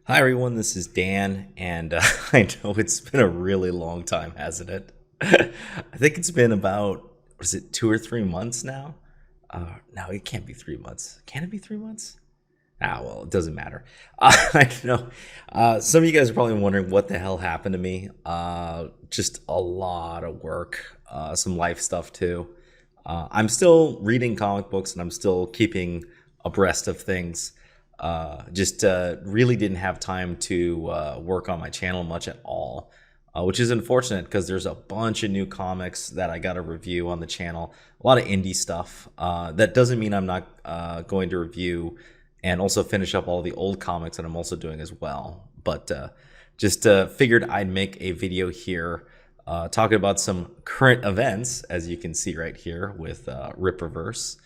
Hi everyone, this is Dan, and I know it's been a really long time, hasn't it? I think it's been about, was it 2 or 3 months now? No, it can't be 3 months. Can it be 3 months? Ah, well, it doesn't matter. I know. Some of you guys are probably wondering what the hell happened to me. Just a lot of work, some life stuff too. I'm still reading comic books and I'm still keeping abreast of things. Just really didn't have time to work on my channel much at all, which is unfortunate because there's a bunch of new comics that I got to review on the channel. A lot of indie stuff. That doesn't mean I'm not going to review and also finish up all the old comics that I'm also doing as well. But just figured I'd make a video here talking about some current events, as you can see right here with Rippaverse,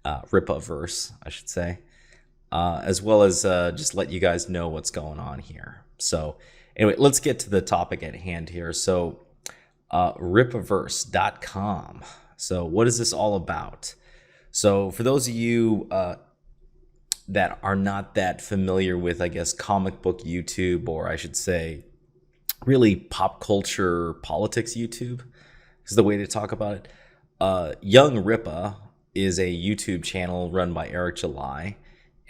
I should say. As well as just let you guys know what's going on here. So anyway, let's get to the topic at hand here. So Rippaverse.com. So what is this all about? So for those of you that are not that familiar with, I guess, comic book YouTube, or I should say really pop culture politics YouTube is the way to talk about it. Young Rippa is a YouTube channel run by Eric July.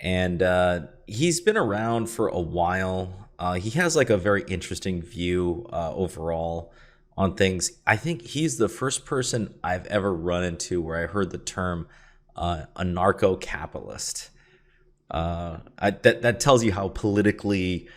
And he's been around for a while. He has like a very interesting view overall on things. I think he's the first person I've ever run into where I heard the term anarcho-capitalist. That tells you how politically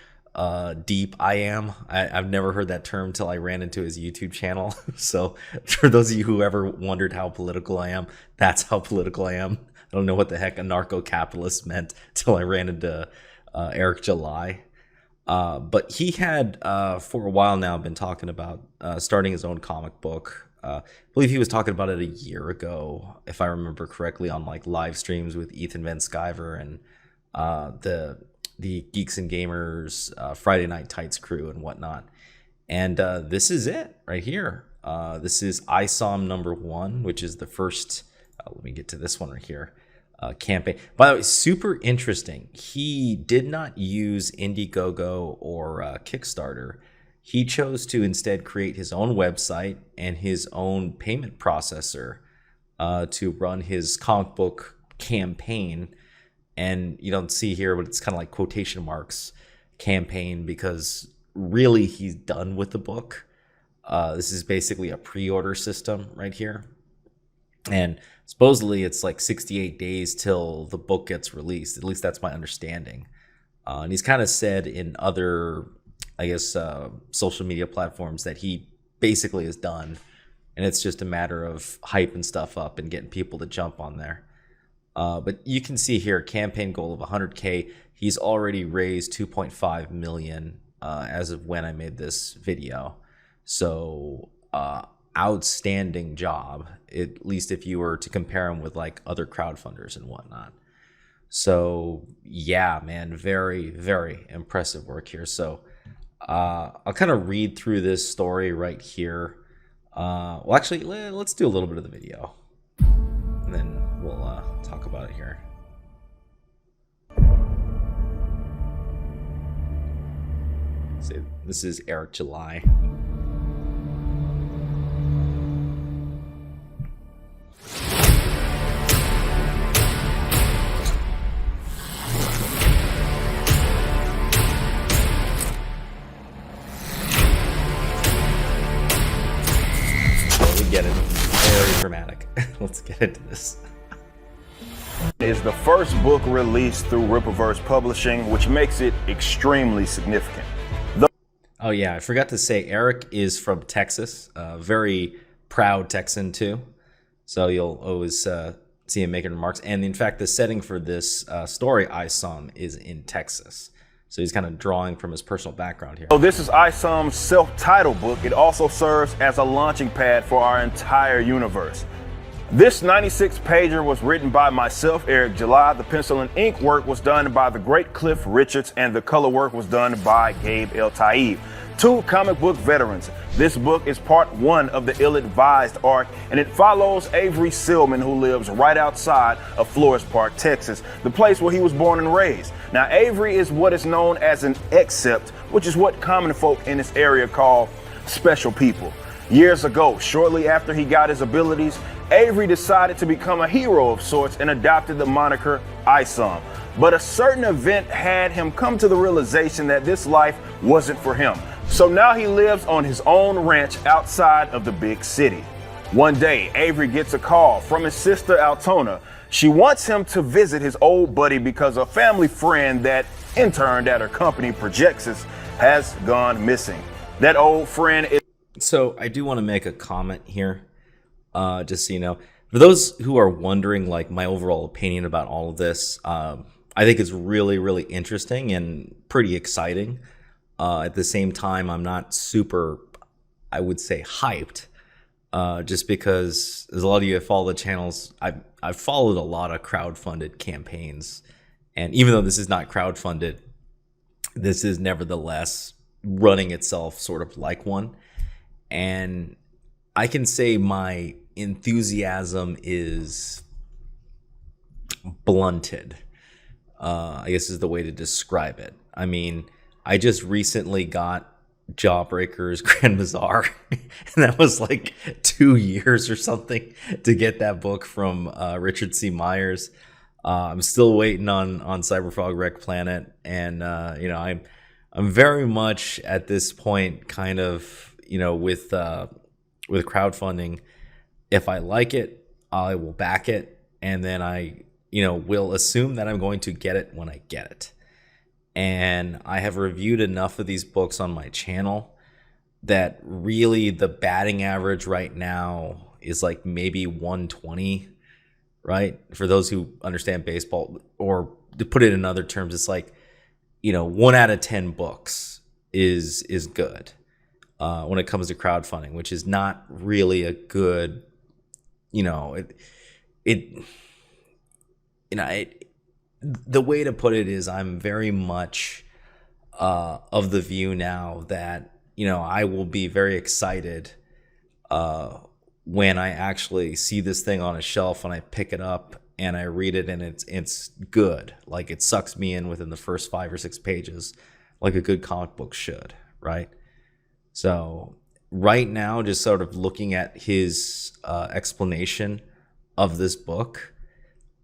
deep I am. I've never heard that term till I ran into his YouTube channel. So for those of you who ever wondered how political I am, that's how political I am. I don't know what the heck anarcho-capitalist meant till I ran into Eric July. But he had, for a while now, been talking about starting his own comic book. I believe he was talking about it a year ago, if I remember correctly, on like live streams with Ethan Van Sciver and the Geeks and Gamers Friday Night Tights crew and whatnot. And this is it right here. This is Isom #1, which is the first. Let me get to this one right here. Campaign. By the way, super interesting. He did not use Indiegogo or Kickstarter. He chose to instead create his own website and his own payment processor to run his comic book campaign. And you don't see here, but it's kind of like quotation marks campaign because really he's done with the book. This is basically a pre-order system right here. And supposedly it's like 68 days till the book gets released. At least that's my understanding. And he's kind of said in other, I guess, social media platforms that he basically is done. And it's just a matter of hyping stuff up and getting people to jump on there. But you can see here, campaign goal of 100K. He's already raised 2.5 million as of when I made this video. So outstanding job, at least if you were to compare him with like other crowdfunders and whatnot. So yeah, man, very, very impressive work here. So I'll kind of read through this story right here. Well, actually, let's do a little bit of the video and then we'll talk about it here. So this is Eric July. Get it. Very dramatic. Let's get into this. Is the first book released through Rippaverse Publishing, which makes it extremely significant. Oh yeah, I forgot to say Eric is from Texas, very proud Texan too. So you'll always see him making remarks. And in fact, the setting for this story, Isom, is in Texas. So he's kind of drawing from his personal background here. So this is Isom's self-titled book. It also serves as a launching pad for our entire universe. This 96-pager was written by myself, Eric July. The pencil and ink work was done by the great Cliff Richards, and the color work was done by Gabe El Taib, two comic book veterans. This book is part one of the ill-advised arc, and it follows Avery Silman, who lives right outside of Flores Park, Texas, the place where he was born and raised. Now, Avery is what is known as an accept, which is what common folk in this area call special people. Years ago, shortly after he got his abilities, Avery decided to become a hero of sorts and adopted the moniker Isom. But a certain event had him come to the realization that this life wasn't for him. So now he lives on his own ranch outside of the big city. One day, Avery gets a call from his sister Altona. She wants him to visit his old buddy because a family friend that interned at her company, Projexus, has gone missing. That old friend is... So I do want to make a comment here, just so you know. For those who are wondering, like, my overall opinion about all of this, I think it's really, really interesting and pretty exciting. At the same time, I'm not super, I would say, hyped, just because there's a lot of you that follow the channels. I've followed a lot of crowdfunded campaigns, and even though this is not crowdfunded, this is nevertheless running itself sort of like one. And I can say my enthusiasm is blunted, I guess is the way to describe it. I mean, I just recently got Jawbreaker's Grand Bazaar, and that was like 2 years or something to get that book from Richard C. Myers. I'm still waiting on Cyberfrog Wreck Planet, and you know, I'm very much at this point kind of, you know, with crowdfunding, if I like it, I will back it, and then I, you know, will assume that I'm going to get it when I get it. And I have reviewed enough of these books on my channel that really the batting average right now is like maybe 120, right? For those who understand baseball, or to put it in other terms, it's like, you know, 1 out of 10 books is good when it comes to crowdfunding, which is not really a good, you know, the way to put it is I'm very much of the view now that, you know, I will be very excited when I actually see this thing on a shelf and I pick it up and I read it and it's good. Like, it sucks me in within the first 5 or 6 pages, like a good comic book should, right? So right now, just sort of looking at his explanation of this book,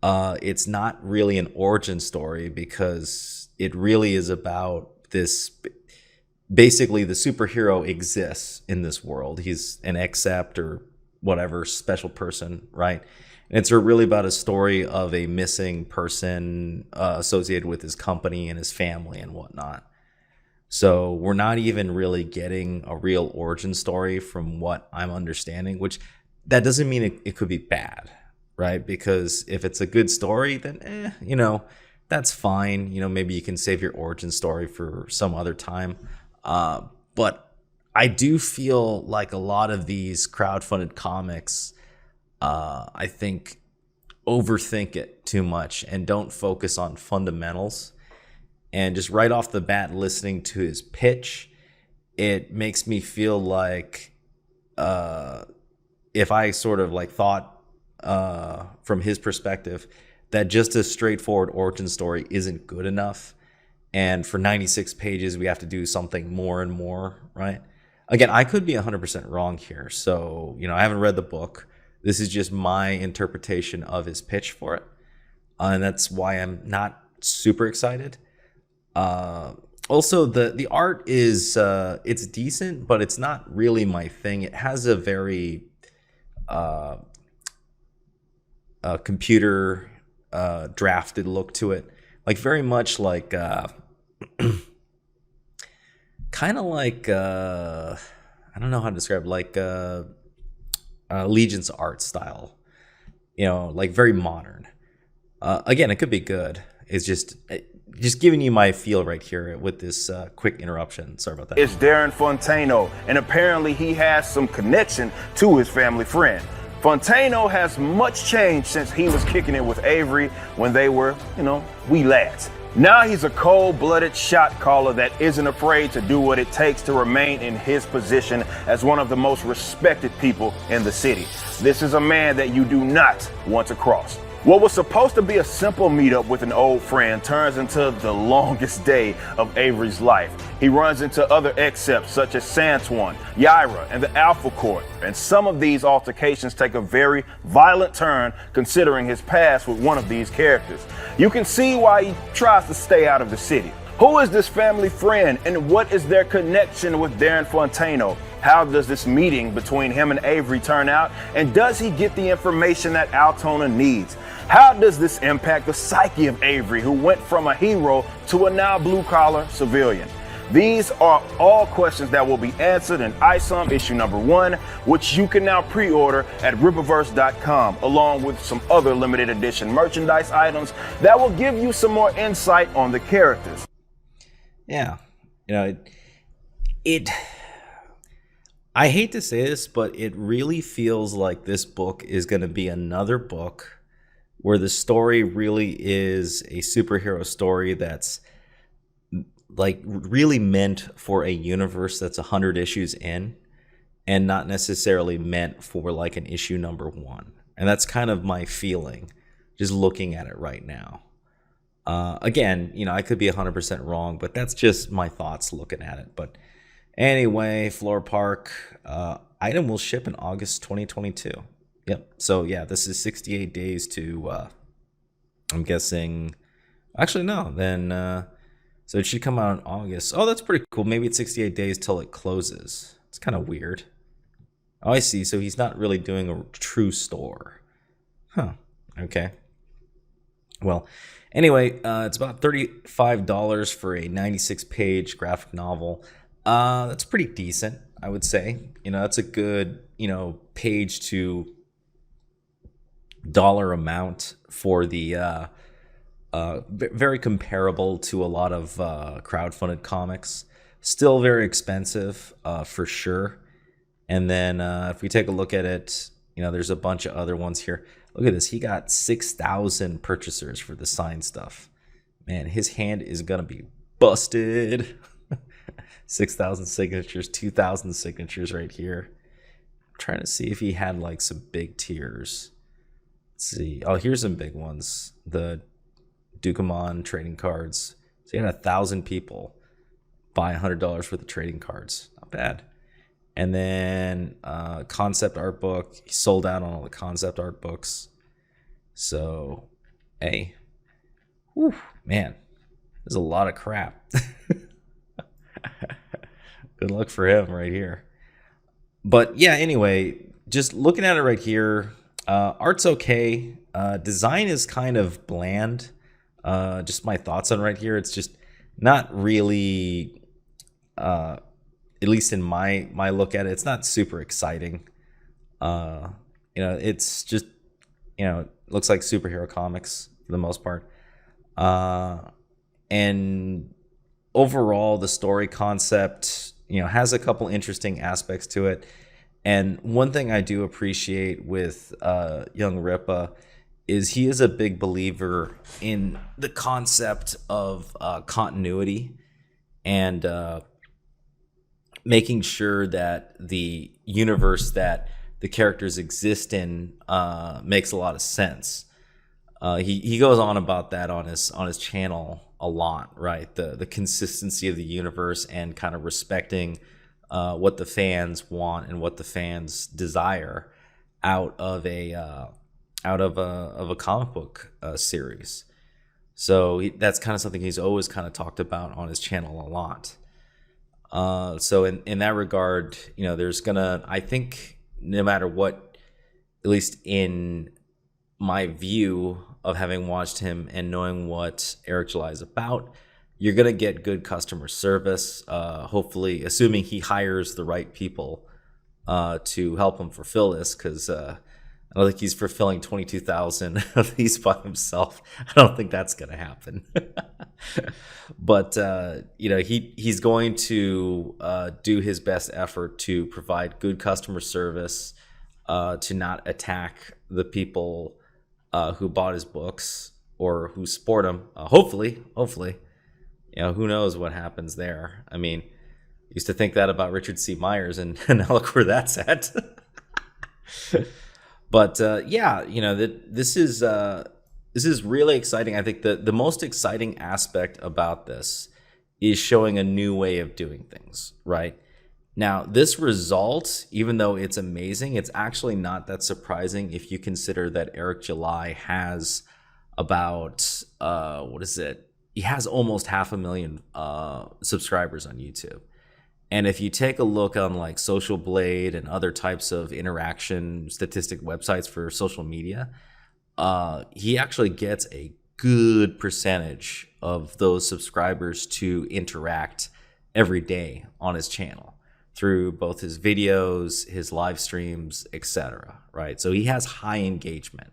it's not really an origin story, because it really is about this. Basically, the superhero exists in this world. He's an accept or whatever special person, right? And it's really about a story of a missing person associated with his company and his family and whatnot. So we're not even really getting a real origin story from what I'm understanding, which that doesn't mean it could be bad, right? Because if it's a good story, then, you know, that's fine. You know, maybe you can save your origin story for some other time. But I do feel like a lot of these crowdfunded comics, I think, overthink it too much and don't focus on fundamentals. And just right off the bat, listening to his pitch, it makes me feel like if I sort of like thought from his perspective that just a straightforward origin story isn't good enough, and for 96 pages we have to do something more and more, right? Again, I could be 100% wrong here. So, you know, I haven't read the book. This is just my interpretation of his pitch for it. And that's why I'm not super excited. Also, the art is it's decent, but it's not really my thing. It has a very computer drafted look to it, like very much like kind of like I don't know how to describe it, like Legion's art style, you know, like very modern. Again, it could be good. It's just giving you my feel right here with this quick interruption. Sorry about that. It's Darren Fontano, and apparently he has some connection to his family friend. Fontano has much changed since he was kicking it with Avery when they were, wee lads. Now he's a cold-blooded shot caller that isn't afraid to do what it takes to remain in his position as one of the most respected people in the city. This is a man that you do not want to cross. What was supposed to be a simple meetup with an old friend turns into the longest day of Avery's life. He runs into other excepts such as Santuan, Yaira, and the Alpha Court, and some of these altercations take a very violent turn considering his past with one of these characters. You can see why he tries to stay out of the city. Who is this family friend, and what is their connection with Darren Fontano? How does this meeting between him and Avery turn out, and does he get the information that Altona needs? How does this impact the psyche of Avery, who went from a hero to a now blue-collar civilian? These are all questions that will be answered in Isom issue number 1, which you can now pre-order at Rippaverse.com, along with some other limited edition merchandise items that will give you some more insight on the characters. Yeah, I hate to say this, but it really feels like this book is going to be another book where the story really is a superhero story that's like really meant for a universe that's 100 issues in and not necessarily meant for like an issue number 1. And that's kind of my feeling just looking at it right now. Again, I could be 100% wrong, but that's just my thoughts looking at it. But anyway, Floor Park item will ship in August 2022. Yep. So yeah, this is 68 days to, I'm guessing, actually no, then, so it should come out in August. Oh, that's pretty cool. Maybe it's 68 days till it closes. It's kind of weird. Oh, I see. So he's not really doing a true store. Huh. Okay. Well, anyway, it's about $35 for a 96-page graphic novel. That's pretty decent, I would say. That's a good, page to dollar amount for the very comparable to a lot of crowdfunded comics. Still very expensive, for sure. And then if we take a look at it, there's a bunch of other ones here. Look at this. He got 6,000 purchasers for the signed stuff. Man, his hand is going to be busted. 6,000 signatures, 2,000 signatures right here. I'm trying to see if he had like some big tiers. Let's see. Oh, here's some big ones. The Dukamon trading cards. So he had 1,000 people buy $100 worth of trading cards. Not bad. And then concept art book. He sold out on all the concept art books. So, hey. Whew, man. There's a lot of crap. Good luck for him right here. But yeah, anyway, just looking at it right here, art's okay. Design is kind of bland. Just my thoughts on right here. It's just not really, at least in my look at it, it's not super exciting. It's just, it looks like superhero comics for the most part. And overall, the story concept, has a couple interesting aspects to it. And one thing I do appreciate with young Rippa is he is a big believer in the concept of continuity and making sure that the universe that the characters exist in makes a lot of sense. He goes on about that on his channel a lot, right? The consistency of the universe and kind of respecting what the fans want and what the fans desire out of a comic book series. So that's kind of something he's always kind of talked about on his channel a lot. So in that regard, there's gonna, I think, no matter what, at least in my view of having watched him and knowing what Eric July is about, you're gonna get good customer service. Hopefully, assuming he hires the right people to help him fulfill this, because I don't think he's fulfilling 22,000 of these by himself. I don't think that's going to happen. But, he's going to do his best effort to provide good customer service, to not attack the people who bought his books or who support him. Hopefully, who knows what happens there. I mean, used to think that about Richard C. Myers, and now look where that's at. But this is really exciting. I think the most exciting aspect about this is showing a new way of doing things, right? Now, this result, even though it's amazing, it's actually not that surprising if you consider that Eric July has about, he has almost 500,000 subscribers on YouTube. And if you take a look on like Social Blade and other types of interaction statistic websites for social media, he actually gets a good percentage of those subscribers to interact every day on his channel through both his videos, his live streams, etc. Right? So he has high engagement,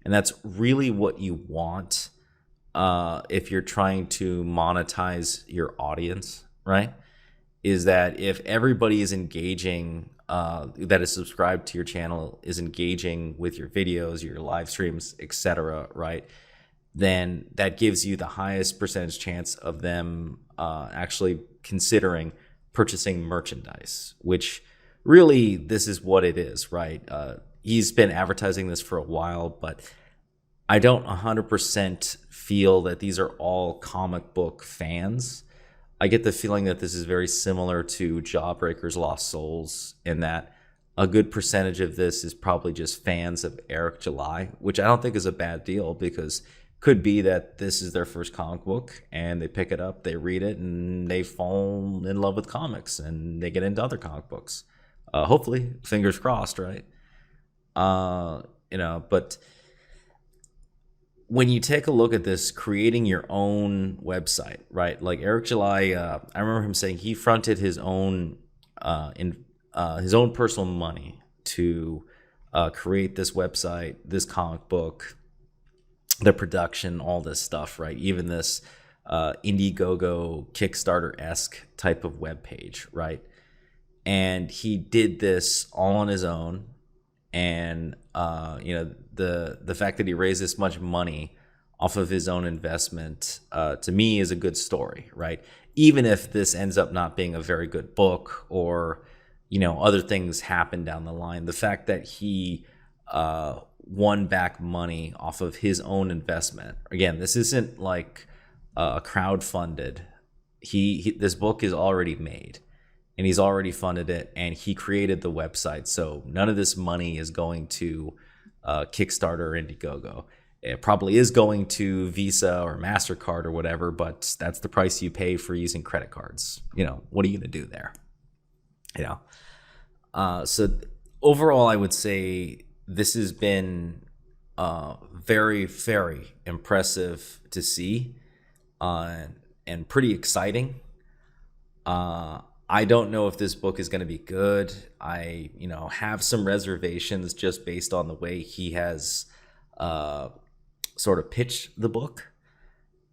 and that's really what you want if you're trying to monetize your audience, right? Is that if everybody is engaging, that is subscribed to your channel, is engaging with your videos, your live streams, etc., right? Then that gives you the highest percentage chance of them actually considering purchasing merchandise, which really this is what it is, right? He's been advertising this for a while, but I don't 100% feel that these are all comic book fans. I get the feeling that this is very similar to Jawbreaker's Lost Souls, in that a good percentage of this is probably just fans of Eric July, which I don't think is a bad deal, because could be that this is their first comic book and they pick it up, they read it, and they fall in love with comics and they get into other comic books. Hopefully, fingers crossed, right? But when you take a look at this, creating your own website, right? Like Eric July, I remember him saying he fronted his own personal money to create this website, this comic book, the production, all this stuff, right? Even this Indiegogo Kickstarter-esque type of web page, right? And he did this all on his own. And the fact that he raised this much money off of his own investment, to me, is a good story, right? Even if this ends up not being a very good book, or other things happen down the line, the fact that he won back money off of his own investment. Again, this isn't like a crowdfunded. This book is already made, and he's already funded it, and he created the website. So none of this money is going to Kickstarter or Indiegogo. It probably is going to Visa or MasterCard or whatever, but that's the price you pay for using credit cards. What are you going to do there? So overall, I would say this has been very, very impressive to see, and pretty exciting. I don't know if this book is going to be good. I, have some reservations just based on the way he has sort of pitched the book.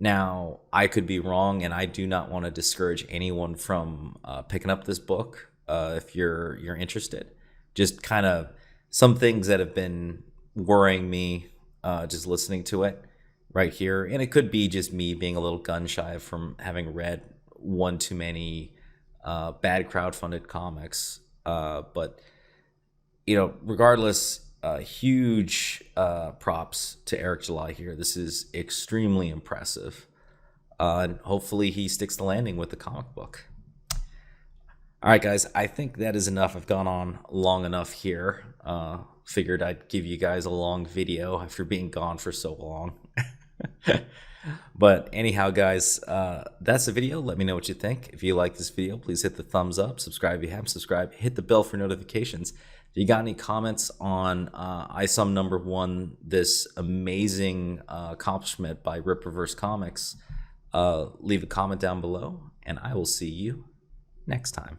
Now, I could be wrong, and I do not want to discourage anyone from picking up this book if you're interested. Just kind of some things that have been worrying me just listening to it right here. And it could be just me being a little gun shy from having read one too many bad crowdfunded comics. But, regardless, huge props to Eric July here. This is extremely impressive. And hopefully he sticks the landing with the comic book. All right, guys, I think that is enough. I've gone on long enough here. Figured I'd give you guys a long video after being gone for so long. But anyhow, guys, that's the video. Let me know what you think. If you like this video, please hit the thumbs up. Subscribe if you haven't subscribed. Hit the bell for notifications. If you got any comments on Isom #1, this amazing accomplishment by Rippaverse Comics, leave a comment down below, and I will see you next time.